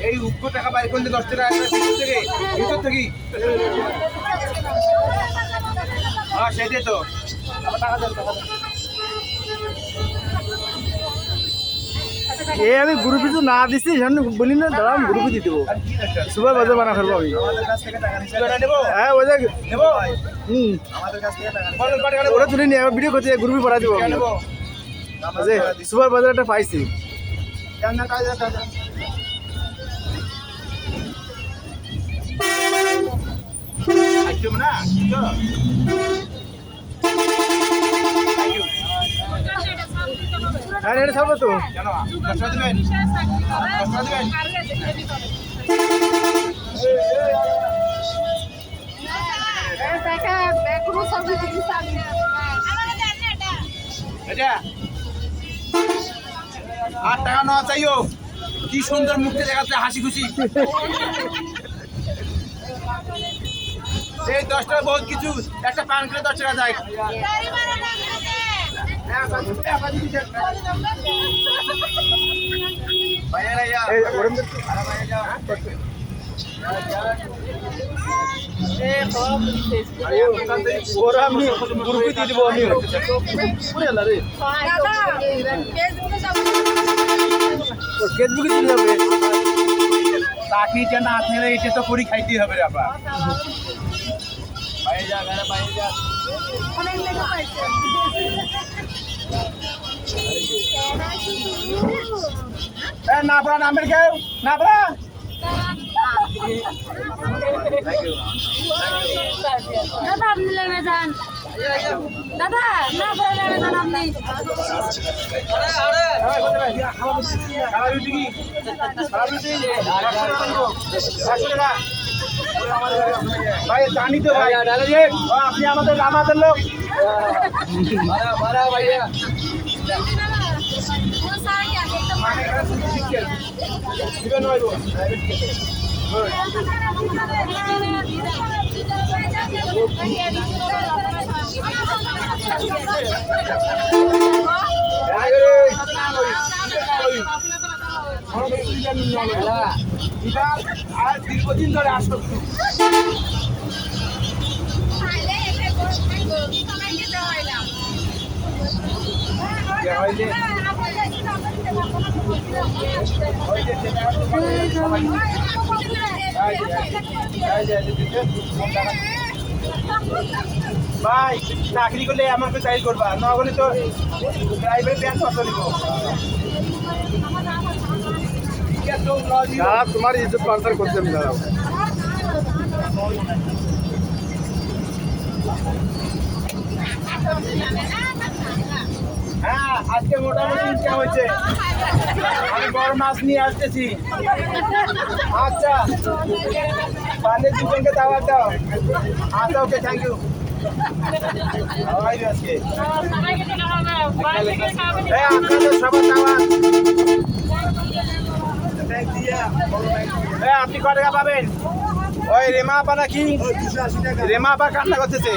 এই উৎকো টাকা বাইর করলে 10 টাকা থেকে ভিতর থেকে সেটাই তো টাকা দেন আমি গ্রুপে তো না দিচ্ছি বলি না দাঁড়া আমি গ্রুপে দিয়ে দেবো সুপার বাজার বানা ফেলবো আমি হ্যাঁ ওই দেখ ওরা তুলে নিয়ে ভিডিও করতে গ্রুপে পড়া দেবো সুপার বাজার একটা পাইছি হ্যাঁ এটা থাকবো তো আর টাকা নেওয়া চাইও কি সুন্দর মুখটা দেখাচ্ছে হাসি খুশি এই 10 টাকা বহুত কিছু একটা পান করে 10 টাকা যায় ওরা আমি গ্রুপে দিয়ে দেবো আমি ফেসবুকে চলে যাবে চাকরিটা না থাকলে এটা তো করি খাইতেই হবে আবার না পড়া নামের কেউ না পড়া দাদা আপনি লেগে যান দাদা না পড়ে লেগে যান আপনি ভাই জানি তো ভাই আপনি আমাদের লোক ভাইয়া আর দীর্ঘদিন ধরে আসো ভাই চাকরি করলে আমাকে চাই করবা না হলে তো প্রাইভেট ব্যাংক কত নিব তোমার ইজ্জত পার্সার করতে আমি দাঁড়াও হ্যাঁ আজকে মোটামুটি ইনকাম হয়েছে আমি বড় মাছ নিয়ে আসতেছি আচ্ছা পানের দুজনকে দাওয়াত দাও আচ্ছা ওকে থ্যাংক ইউ আজকে আপনাদের সবার দাওয়াত আপনি ক টাকা পাবেন ওই রেমা আপা নাকি রেমা আপা কান্না করতেছে